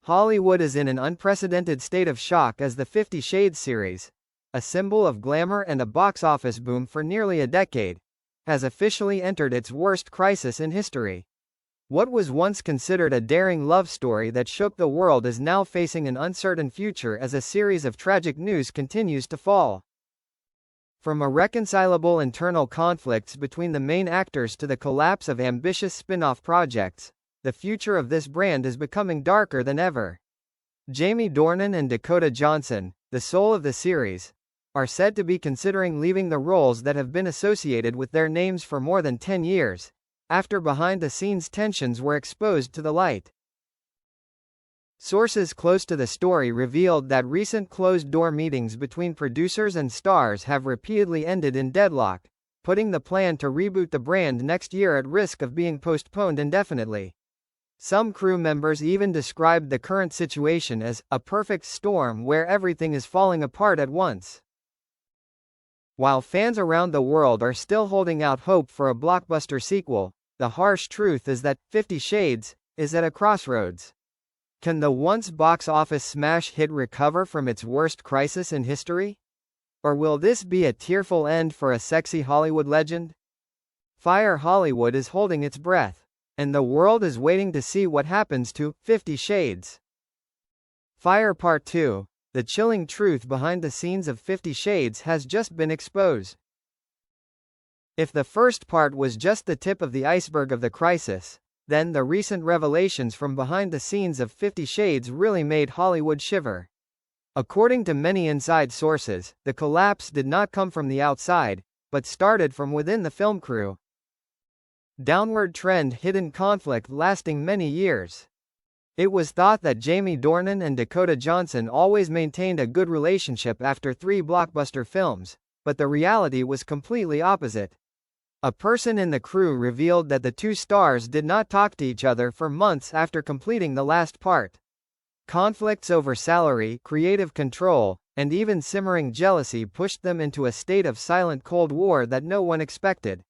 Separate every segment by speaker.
Speaker 1: Hollywood is in an unprecedented state of shock as the 50 Shades series, a symbol of glamour and a box office boom for nearly a decade, has officially entered its worst crisis in history. What was once considered a daring love story that shook the world is now facing an uncertain future as a series of tragic news continues to fall. From irreconcilable internal conflicts between the main actors to the collapse of ambitious spin-off projects, the future of this brand is becoming darker than ever. Jamie Dornan and Dakota Johnson, the soul of the series, are said to be considering leaving the roles that have been associated with their names for more than 10 years, after behind-the-scenes tensions were exposed to the light. Sources close to the story revealed that recent closed-door meetings between producers and stars have repeatedly ended in deadlock, putting the plan to reboot the brand next year at risk of being postponed indefinitely. Some crew members even described the current situation as a perfect storm where everything is falling apart at once. While fans around the world are still holding out hope for a blockbuster sequel, the harsh truth is that 50 Shades is at a crossroads. Can the once box office smash hit recover from its worst crisis in history? Or will this be a tearful end for a sexy Hollywood legend? Fire Hollywood is holding its breath, and the world is waiting to see what happens to 50 Shades. Fire Part 2, the chilling truth behind the scenes of 50 Shades has just been exposed. If the first part was just the tip of the iceberg of the crisis, then the recent revelations from behind the scenes of 50 Shades really made Hollywood shiver. According to many inside sources, the collapse did not come from the outside, but started from within the film crew. Downward trend hidden conflict lasting many years. It was thought that Jamie Dornan and Dakota Johnson always maintained a good relationship after 3 blockbuster films, but the reality was completely opposite. A person in the crew revealed that the two stars did not talk to each other for months after completing the last part. Conflicts over salary, creative control, and even simmering jealousy pushed them into a state of silent Cold War that no one expected.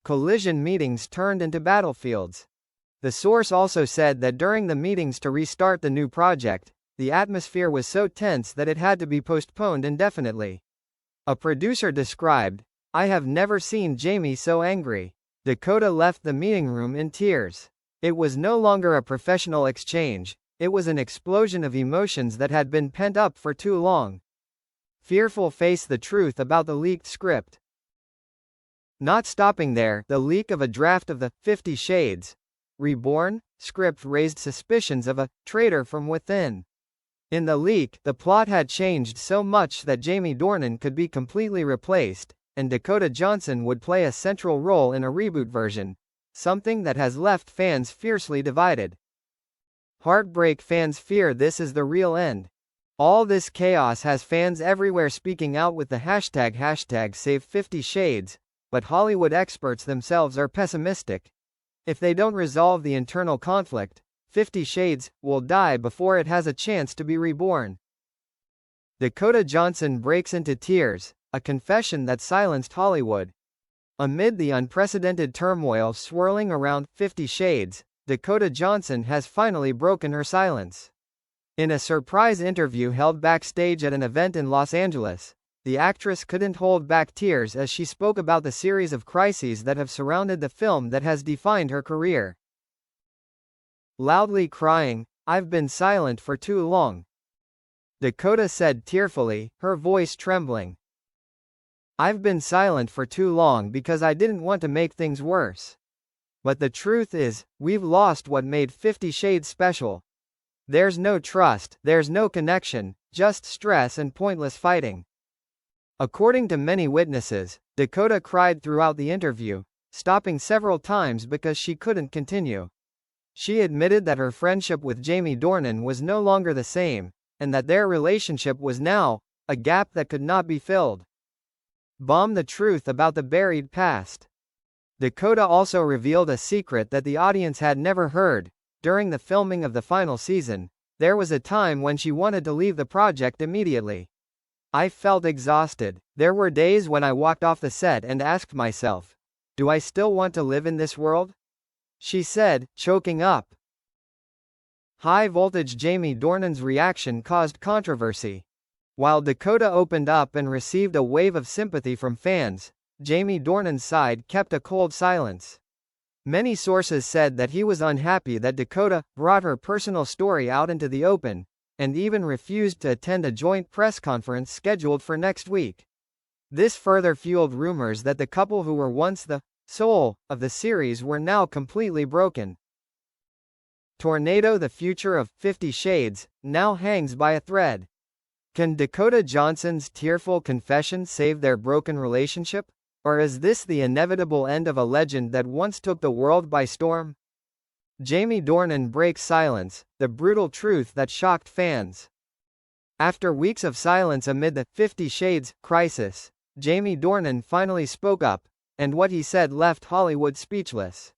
Speaker 1: Collision meetings turned into battlefields. The source also said that during the meetings to restart the new project, the atmosphere was so tense that it had to be postponed indefinitely. A producer described, "I have never seen Jamie so angry. Dakota left the meeting room in tears. It was no longer a professional exchange, it was an explosion of emotions that had been pent up for too long." Fearful face the truth about the leaked script. Not stopping there, the leak of a draft of the 50 Shades Reborn script raised suspicions of a traitor from within. In the leak, the plot had changed so much that Jamie Dornan could be completely replaced, and Dakota Johnson would play a central role in a reboot version, something that has left fans fiercely divided. Heartbreak fans fear this is the real end. All this chaos has fans everywhere speaking out with the hashtag #Save50Shades, but Hollywood experts themselves are pessimistic. If they don't resolve the internal conflict, 50 Shades will die before it has a chance to be reborn. Dakota Johnson breaks into tears, a confession that silenced Hollywood. Amid the unprecedented turmoil swirling around 50 Shades, Dakota Johnson has finally broken her silence. In a surprise interview held backstage at an event in Los Angeles, the actress couldn't hold back tears as she spoke about the series of crises that have surrounded the film that has defined her career. Loudly crying, "I've been silent for too long," Dakota said tearfully, her voice trembling. "I've been silent for too long because I didn't want to make things worse. But the truth is, we've lost what made 50 Shades special. There's no trust, there's no connection, just stress and pointless fighting." According to many witnesses, Dakota cried throughout the interview, stopping several times because she couldn't continue. She admitted that her friendship with Jamie Dornan was no longer the same, and that their relationship was now a gap that could not be filled. Bomb the truth about the buried past. Dakota also revealed a secret that the audience had never heard. During the filming of the final season, there was a time when she wanted to leave the project immediately. "I felt exhausted. There were days when I walked off the set and asked myself, do I still want to live in this world?" she said, choking up. High-voltage Jamie Dornan's reaction caused controversy. While Dakota opened up and received a wave of sympathy from fans, Jamie Dornan's side kept a cold silence. Many sources said that he was unhappy that Dakota brought her personal story out into the open, and even refused to attend a joint press conference scheduled for next week. This further fueled rumors that the couple who were once the soul of the series were now completely broken. Tornado: The future of 50 Shades now hangs by a thread. Can Dakota Johnson's tearful confession save their broken relationship? Or is this the inevitable end of a legend that once took the world by storm? Jamie Dornan breaks silence, the brutal truth that shocked fans. After weeks of silence amid the 50 Shades crisis, Jamie Dornan finally spoke up, and what he said left Hollywood speechless.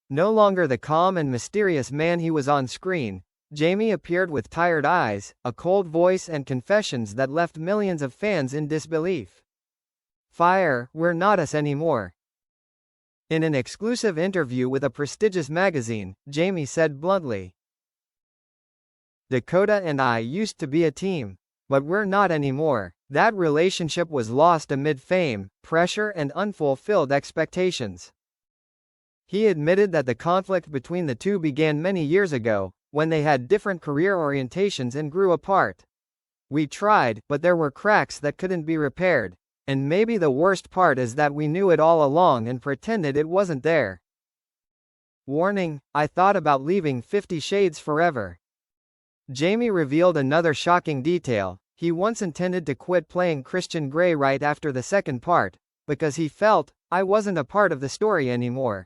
Speaker 1: No longer the calm and mysterious man he was on screen, Jamie appeared with tired eyes, a cold voice and confessions that left millions of fans in disbelief. "Fire, we're not us anymore." In an exclusive interview with a prestigious magazine, Jamie said bluntly, "Dakota and I used to be a team. But we're not anymore. That relationship was lost amid fame, pressure and unfulfilled expectations." He admitted that the conflict between the two began many years ago, when they had different career orientations and grew apart. "We tried, but there were cracks that couldn't be repaired. And maybe the worst part is that we knew it all along and pretended it wasn't there." Warning: I thought about leaving 50 Shades forever. Jamie revealed another shocking detail. He once intended to quit playing Christian Grey right after the second part, because he felt, "I wasn't a part of the story anymore."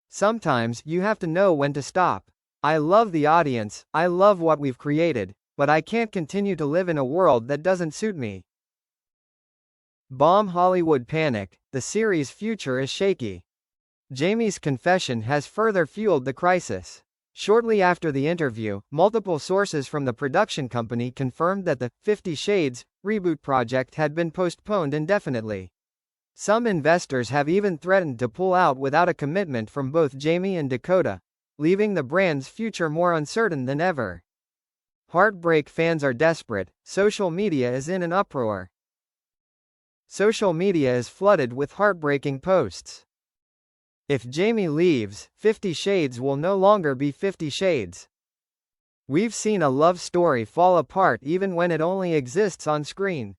Speaker 1: Sometimes you have to know when to stop. "I love the audience, I love what we've created, but I can't continue to live in a world that doesn't suit me." Bomb Hollywood panic: the series' future is shaky. Jamie's confession has further fueled the crisis. Shortly after the interview, multiple sources from the production company confirmed that the 50 Shades reboot project had been postponed indefinitely. Some investors have even threatened to pull out without a commitment from both Jamie and Dakota, leaving the brand's future more uncertain than ever. Heartbreak: fans are desperate, social media is in an uproar. Social media is flooded with heartbreaking posts. If Jamie leaves, 50 Shades will no longer be 50 Shades. We've seen a love story fall apart even when it only exists on screen.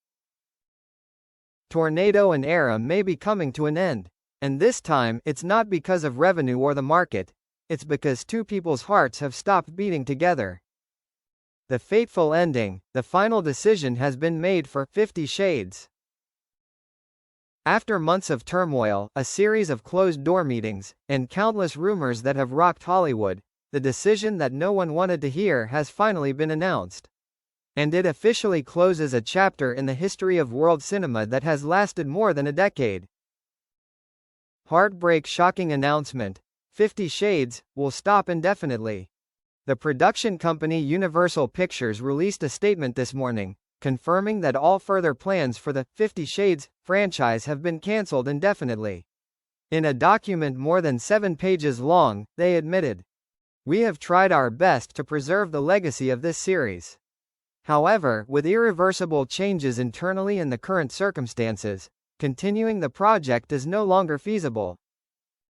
Speaker 1: Tornado: an era may be coming to an end. And this time, it's not because of revenue or the market, it's because two people's hearts have stopped beating together. The fateful ending: the final decision has been made for 50 Shades. After months of turmoil, a series of closed-door meetings, and countless rumors that have rocked Hollywood, the decision that no one wanted to hear has finally been announced. And it officially closes a chapter in the history of world cinema that has lasted more than a decade. Heartbreak: shocking announcement: 50 Shades will stop indefinitely. The production company Universal Pictures released a statement this morning, confirming that all further plans for the 50 Shades franchise have been cancelled indefinitely. In a document more than 7 pages long, they admitted, "We have tried our best to preserve the legacy of this series. However, with irreversible changes internally and the current circumstances, continuing the project is no longer feasible."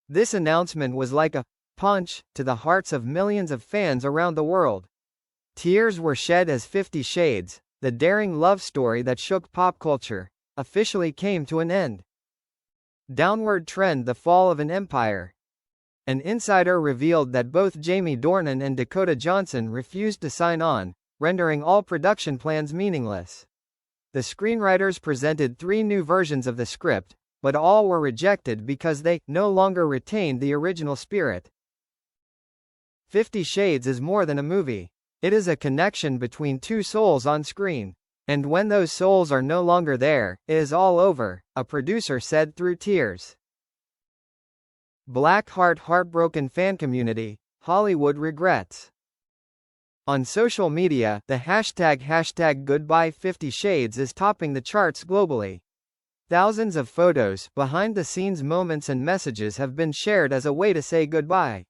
Speaker 1: This announcement was like a punch to the hearts of millions of fans around the world. Tears were shed as 50 Shades, the daring love story that shook pop culture, officially came to an end. Downward trend: the fall of an empire. An insider revealed that both Jamie Dornan and Dakota Johnson refused to sign on, rendering all production plans meaningless. The screenwriters presented 3 new versions of the script, but all were rejected because they no longer retained the original spirit. 50 Shades is more than a movie. It is a connection between two souls on screen. And when those souls are no longer there, it is all over, a producer said through tears. Black heart: heartbroken fan community, Hollywood regrets. On social media, the hashtag Goodbye 50 Shades is topping the charts globally. Thousands of photos, behind-the-scenes moments and messages have been shared as a way to say goodbye.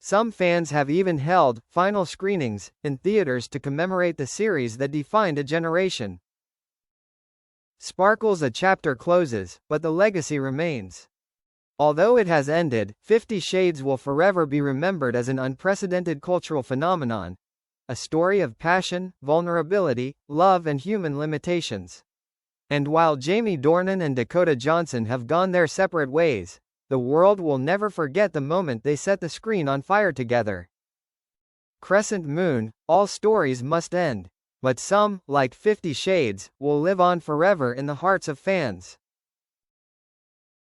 Speaker 1: Some fans have even held final screenings in theaters to commemorate the series that defined a generation. Sparkles, a chapter closes, but the legacy remains. Although it has ended, 50 Shades will forever be remembered as an unprecedented cultural phenomenon, a story of passion, vulnerability, love and human limitations. And while Jamie Dornan and Dakota Johnson have gone their separate ways, the world will never forget the moment they set the screen on fire together. Crescent Moon, all stories must end. But some, like 50 Shades, will live on forever in the hearts of fans.